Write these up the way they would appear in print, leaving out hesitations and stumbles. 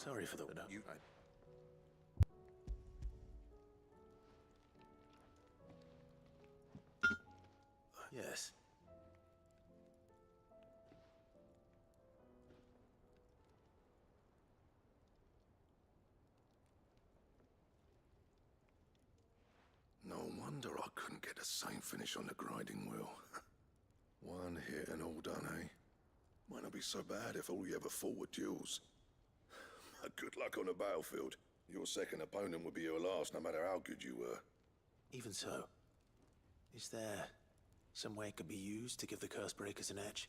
Sorry for the... Yes. No wonder I couldn't get the same finish on the grinding wheel. One hit and all done, eh? Might not be so bad if all you ever fought were duels. Good luck on the battlefield. Your second opponent would be your last, no matter how good you were. Even so, is there some way it could be used to give the Cursebreakers an edge?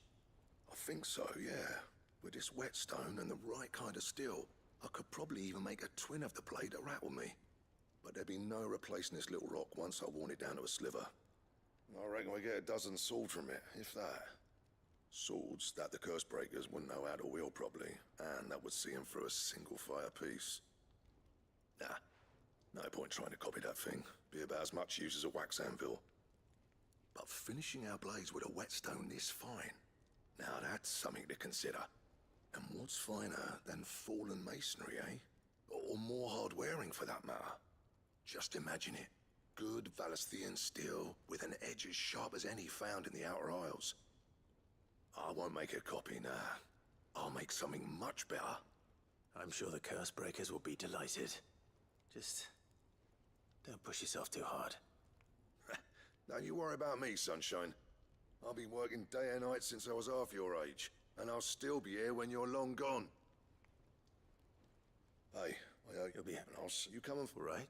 I think so, yeah. With this whetstone and the right kind of steel, I could probably even make a twin of the blade that rattled me. But there'd be no replacing this little rock once I worn it down to a sliver. I reckon we get a dozen swords from it, if that. Swords that the Cursebreakers wouldn't know how to wield properly, and that would see them through a single fire piece. Nah, no point trying to copy that thing. Be about as much use as a wax anvil. But finishing our blades with a whetstone this fine, now that's something to consider. And what's finer than fallen masonry, eh? Or more hard-wearing for that matter. Just imagine it. Good Valisthian steel with an edge as sharp as any found in the Outer Isles. I won't make a copy, nah. I'll make something much better. I'm sure the Cursebreakers will be delighted. Just don't push yourself too hard. Don't you worry about me, sunshine. I've been working day and night since I was half your age, and I'll still be here when you're long gone. Hey, I hope You'll be... I'll see you coming for right?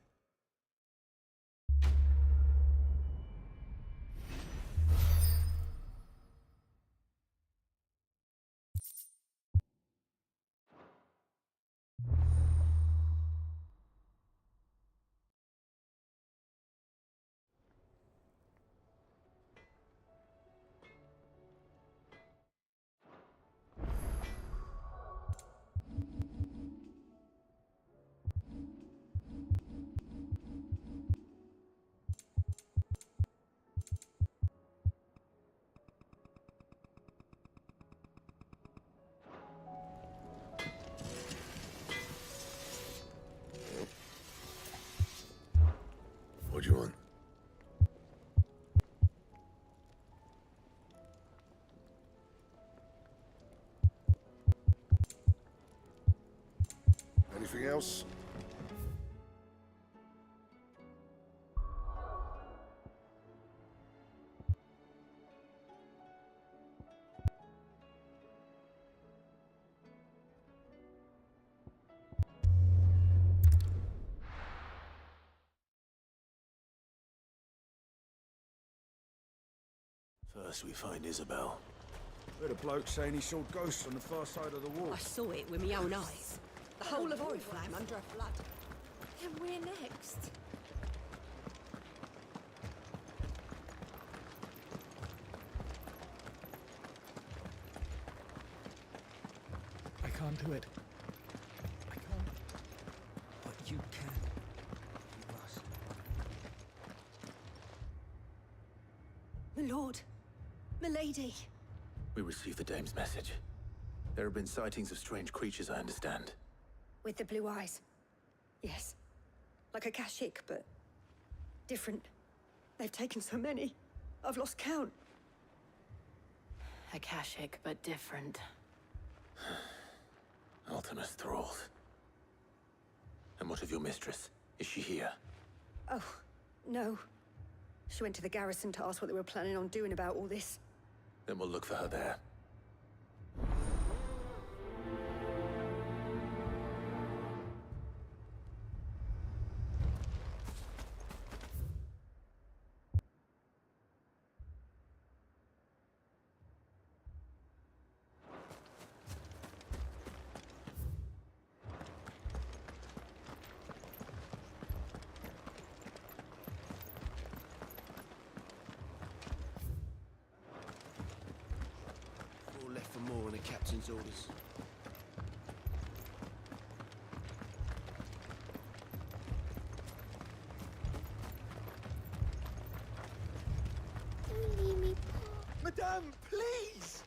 What do you want? Anything else? First we find Isabel. Heard a bloke saying he saw ghosts on the far side of the wall. I saw it with my own eyes. The whole of Oriflamme under a flood. Then we're next. I can't do it. I can't. But you can. You must. My lord. My lady. We received the dame's message. There have been sightings of strange creatures, I understand. With the blue eyes. Yes. Like a Kashik, but different. They've taken so many. I've lost count. A Kashik, but different. Ultimus thralls. And what of your mistress? Is she here? Oh, no. She went to the garrison to ask what they were planning on doing about all this. Then we'll look for her there. All left for more on the captain's orders. Don't leave me, Pa. Madame, please!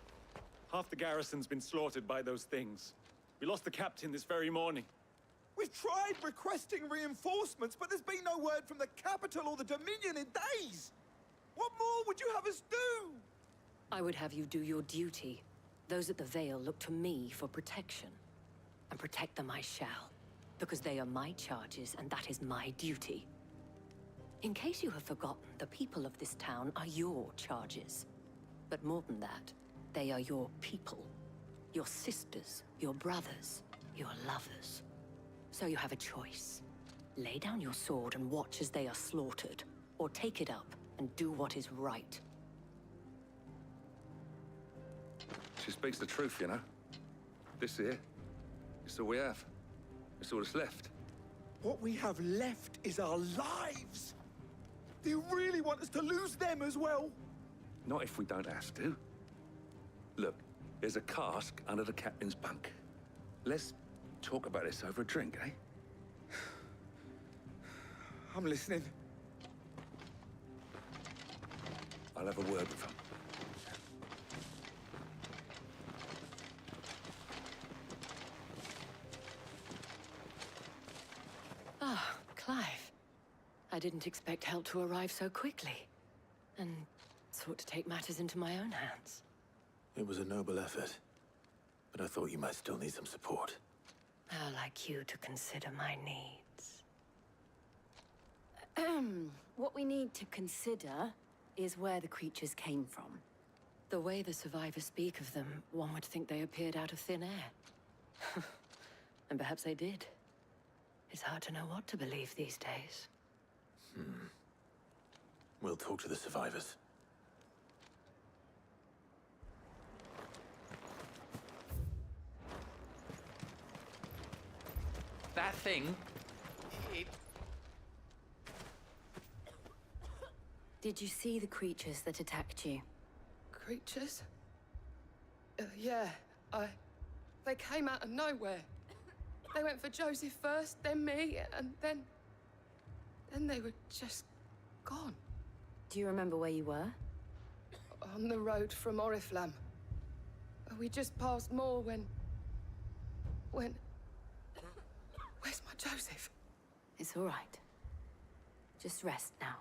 Half the garrison's been slaughtered by those things. We lost the captain this very morning. We've tried requesting reinforcements, but there's been no word from the capital or the Dominion in days. What more would you have us do? I would have you do your duty. Those at the Vale look to me for protection. And protect them I shall. Because they are my charges, and that is my duty. In case you have forgotten, the people of this town are your charges. But more than that, they are your people. Your sisters, your brothers, your lovers. So you have a choice. Lay down your sword and watch as they are slaughtered, or take it up and do what is right. She speaks the truth, you know. This here, it's all we have. It's all that's left. What we have left is our lives. Do you really want us to lose them as well? Not if we don't have to. Look, there's a cask under the captain's bunk. Let's talk about this over a drink, eh? I'm listening. I'll have a word with him. Ah, Clive. I didn't expect help to arrive so quickly. And sought to take matters into my own hands. It was a noble effort, but I thought you might still need some support. How like you to consider my needs. What we need to consider is where the creatures came from. The way the survivors speak of them, one would think they appeared out of thin air. And perhaps they did. It's hard to know what to believe these days. We'll talk to the survivors. That thing... Did you see the creatures that attacked you? Creatures? Yeah, They came out of nowhere. They went for Joseph first, then me, and then they were just gone. Do you remember where you were? On the road from Oriflamme. We just passed Moor when... Where's my Joseph? It's all right. Just rest now.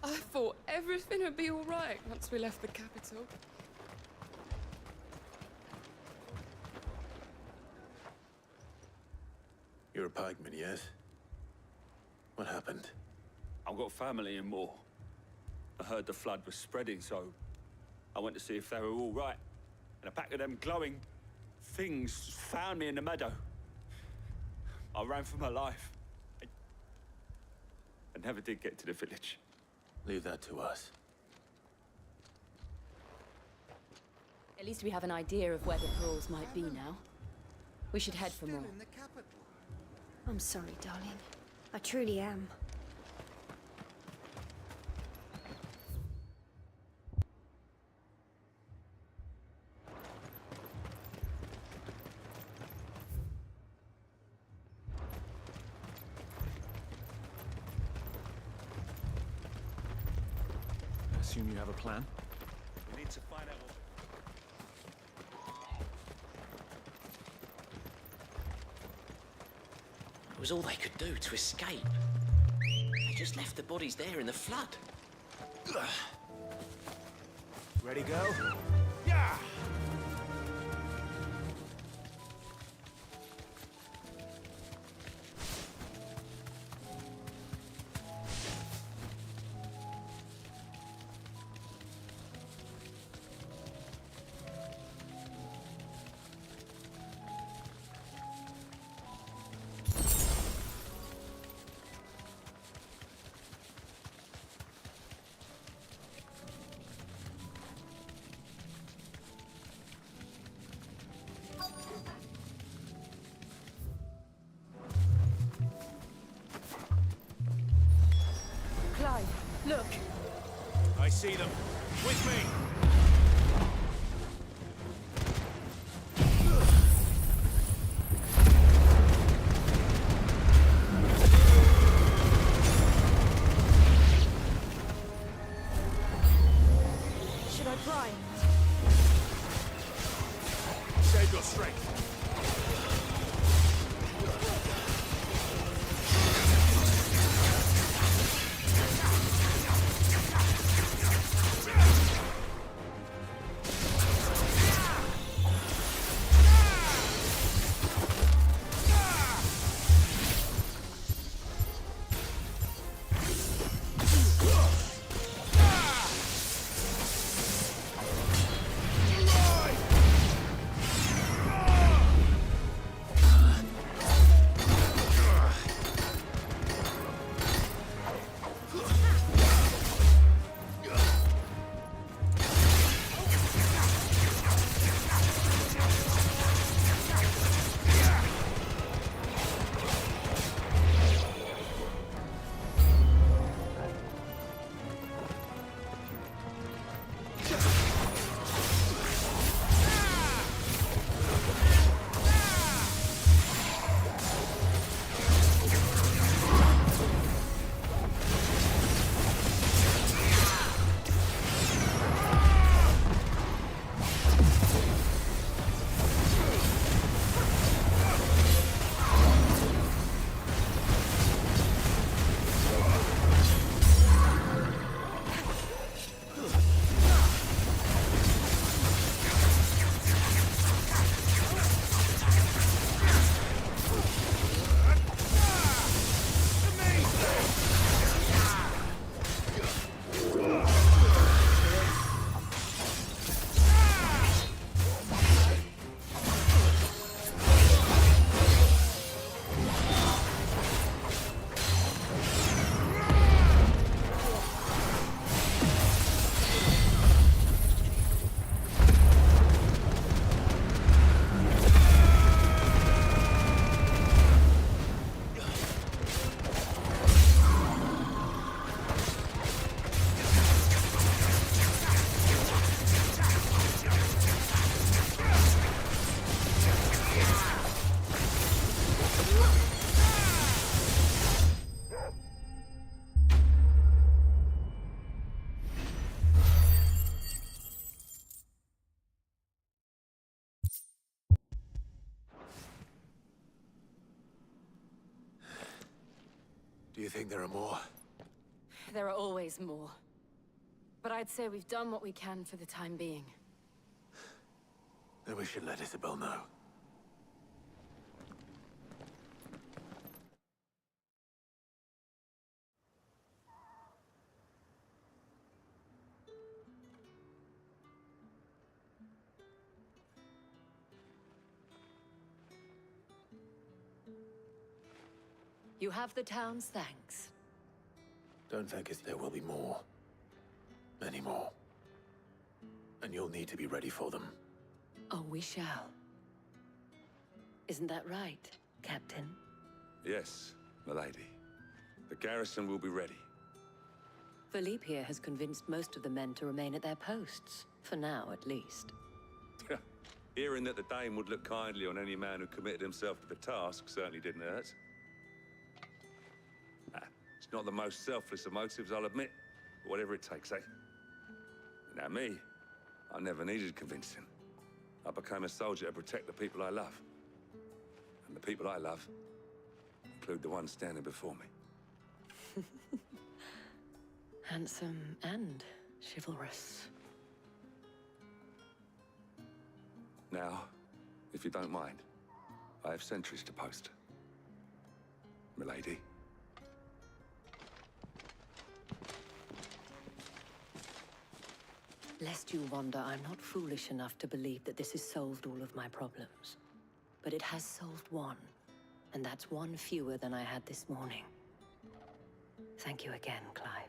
I thought everything would be all right once we left the capital. You're a pikeman, yes? What happened? I've got family in Moor. I heard the flood was spreading, so I went to see if they were all right. And a pack of them glowing things found me in the meadow. I ran for my life. I never did get to the village. Leave that to us. At least we have an idea of where the thralls might be now. We should head for more. I'm sorry, darling. I truly am. I assume you have a plan? We need to find out what... It was all they could do to escape. They just left the bodies there in the flood. Ready, go? Yeah! Clive, look. I see them. With me! Should I try? your strength. Do you think there are more? There are always more. But I'd say we've done what we can for the time being. Then we should let Isabel know. You have the town's thanks. Don't thank us. There will be more. Many more. And you'll need to be ready for them. Oh, we shall. Isn't that right, Captain? Yes, milady. The garrison will be ready. Philippe here has convinced most of the men to remain at their posts. For now, at least. Hearing that the Dane would look kindly on any man who committed himself to the task certainly didn't hurt. It's not the most selfless of motives, I'll admit. But whatever it takes, eh? Now me, I never needed convincing. I became a soldier to protect the people I love. And the people I love include the ones standing before me. Handsome and chivalrous. Now, if you don't mind, I have sentries to post. Milady. Lest you wonder, I'm not foolish enough to believe that this has solved all of my problems. But it has solved one, and that's one fewer than I had this morning. Thank you again, Clive.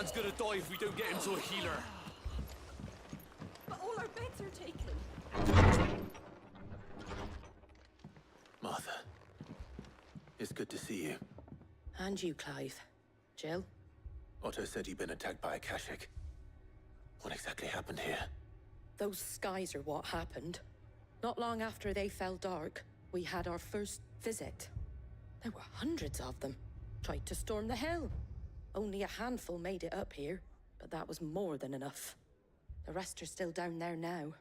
man's gonna die if we don't get him to a healer. But all our beds are taken. Martha, it's good to see you. And you, Clive. Jill? Otto said you'd been attacked by a Kashik. What exactly happened here? Those skies are what happened. Not long after they fell dark, we had our first visit. There were hundreds of them. Tried to storm the hill. Only a handful made it up here, but that was more than enough. The rest are still down there now.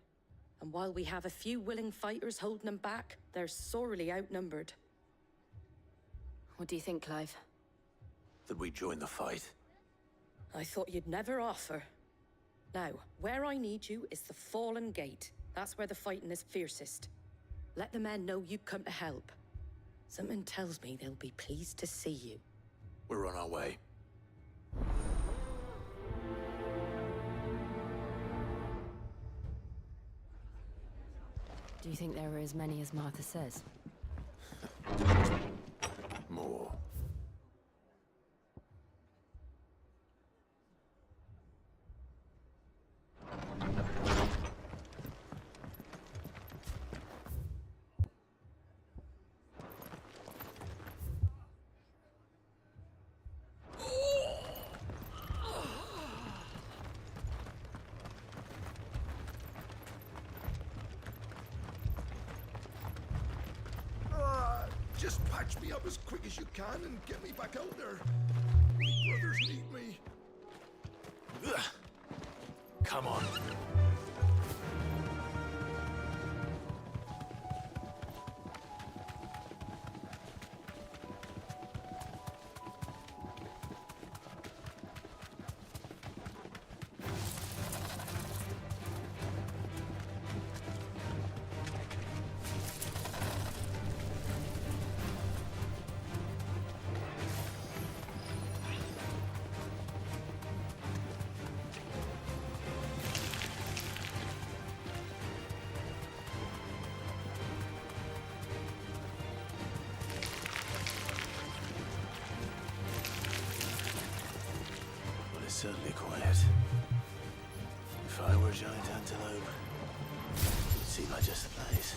And while we have a few willing fighters holding them back, they're sorely outnumbered. What do you think, Clive? That we join the fight? I thought you'd never offer. Now, where I need you is the Fallen Gate. That's where the fighting is fiercest. Let the men know you come to help. Something tells me they'll be pleased to see you. We're on our way. Do you think there are as many as Martha says? More. Just patch me up as quick as you can and get me back out there. My brothers need me. Ugh. Come on. Certainly quiet. If I were a giant antelope, it'd seem like just the place.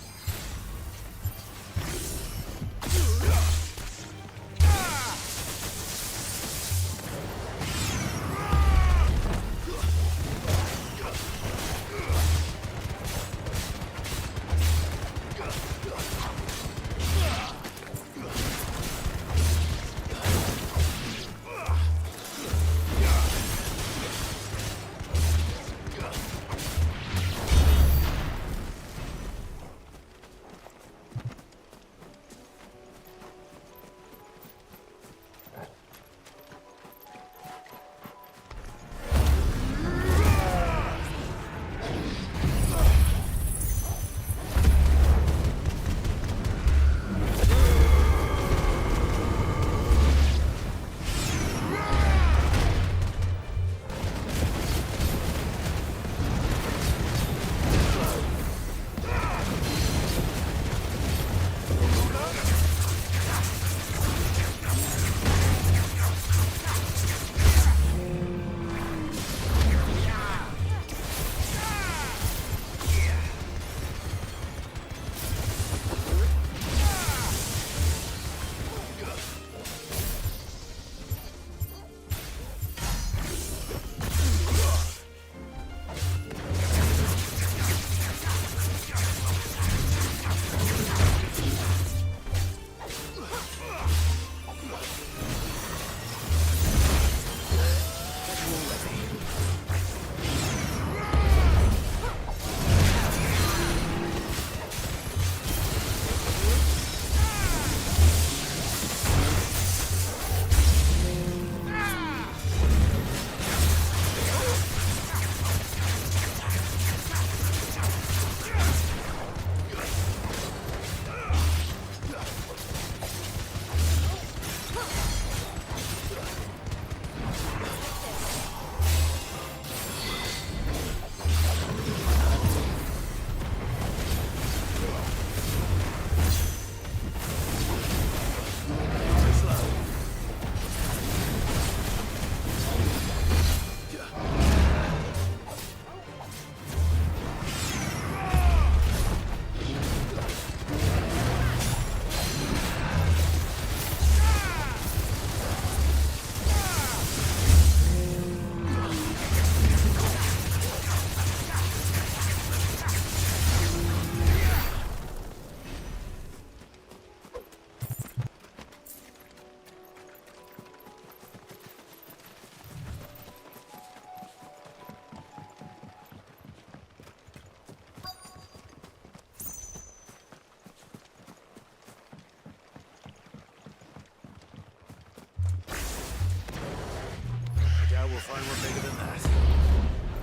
find one bigger than that.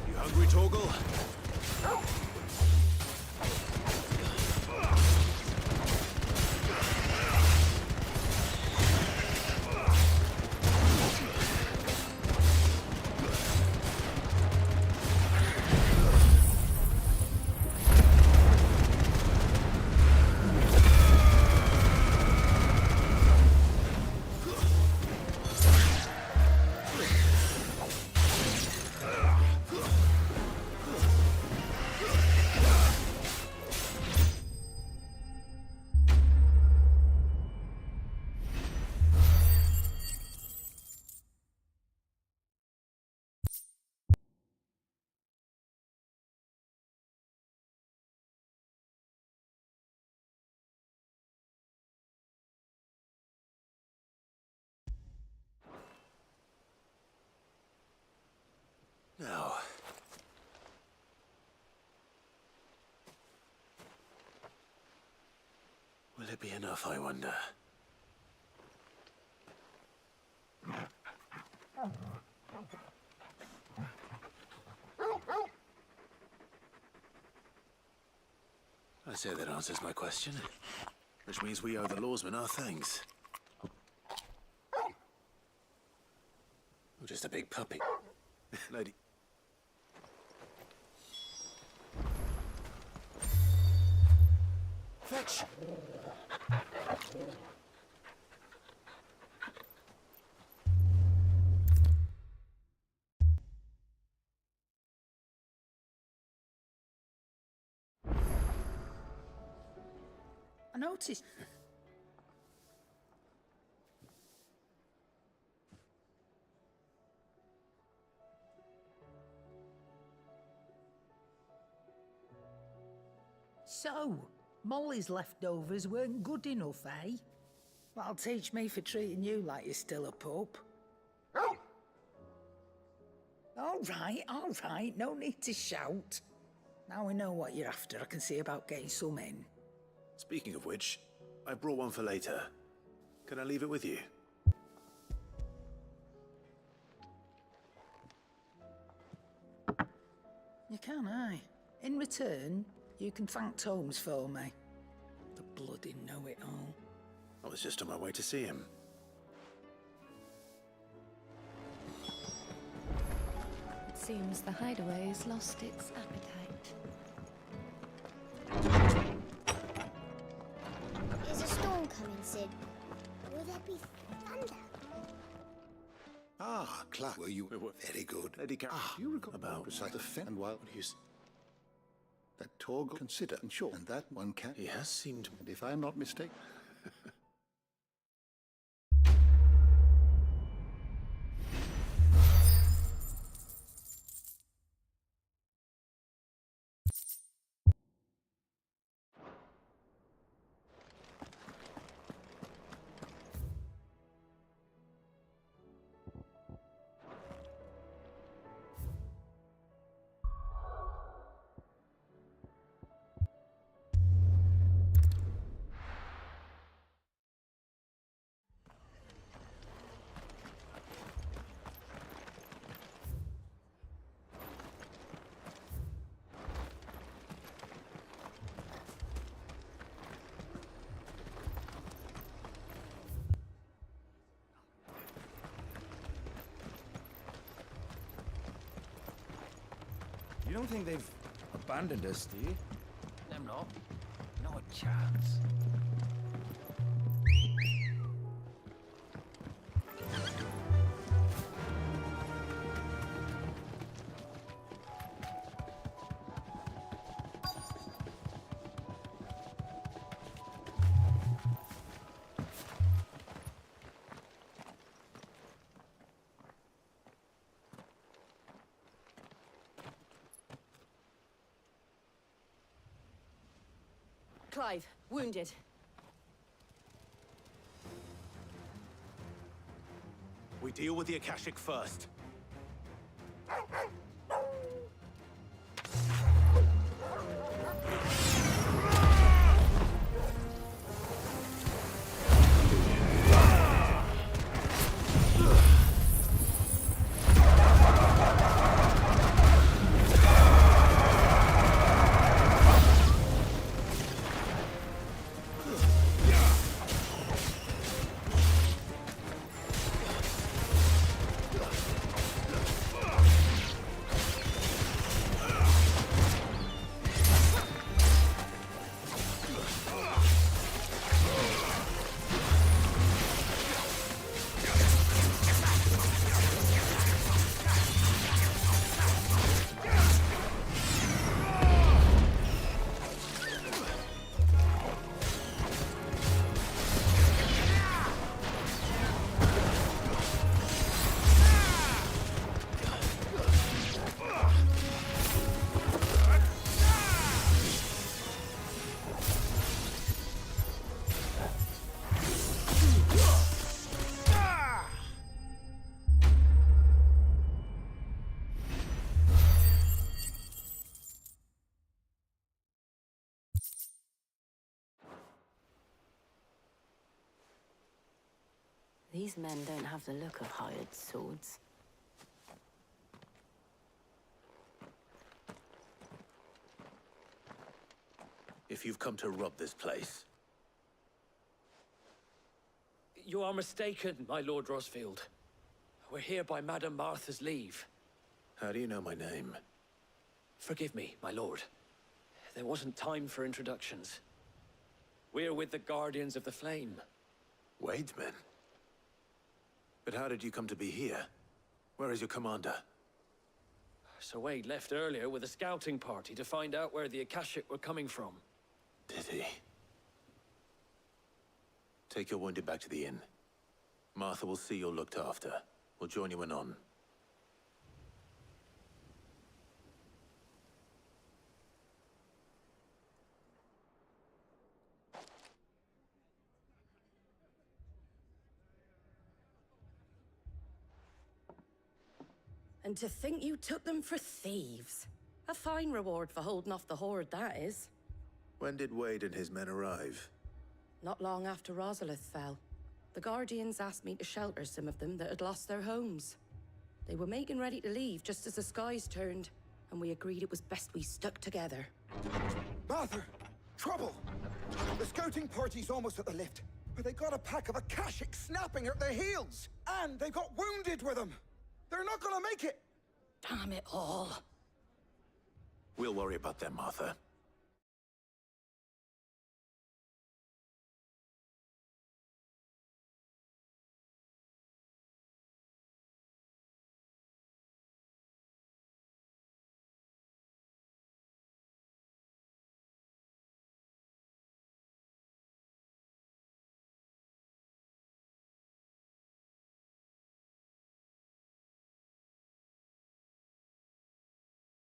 You hungry, Torgal? Now. Will it be enough, I wonder? I say that answers my question. Which means we owe the lawsmen our thanks. Oh, just a big puppy. Lady. Fetch! I noticed. So, Molly's leftovers weren't good enough, eh? That'll teach me for treating you like you're still a pup. All right, no need to shout. Now we know what you're after, I can see about getting some in. Speaking of which, I brought one for later. Can I leave it with you? You can, aye. In return, you can thank Tomes for me. The bloody know-it-all. I was just on my way to see him. It seems the hideaway's lost its appetite. Is a storm coming, Sid? Will there be thunder? Ah, Clark, were you very good? Lady Car Do you recall about precise defense and while he's... that Torgal consider and sure, and that one can. He has seemed... And if I'm not mistaken. You don't think they've abandoned us, do you? Them not. Not a chance. Clive, wounded. We deal with the Akashic first. These men don't have the look of hired swords. If you've come to rob this place, You are mistaken, my Lord Rosfield. We're here by Madame Martha's leave. how do you know my name? Forgive me, my lord. There wasn't time for introductions. We're with the Guardians of the Flame. Wade's men? But how did you come to be here? Where is your commander? Sir Wade left earlier with a scouting party to find out where the Akashic were coming from. Did he? Take your wounded back to the inn. Martha will see you're looked after. We'll join you anon. And to think you took them for thieves. A fine reward for holding off the horde, that is. When did Wade and his men arrive? Not long after Rosalith fell. The Guardians asked me to shelter some of them that had lost their homes. They were making ready to leave just as the skies turned, and we agreed it was best we stuck together. Martha! Trouble! The scouting party's almost at the lift, but they got a pack of Akashic snapping at their heels! And they got wounded with them! They're not gonna make it! Damn it all. We'll worry about them, Martha.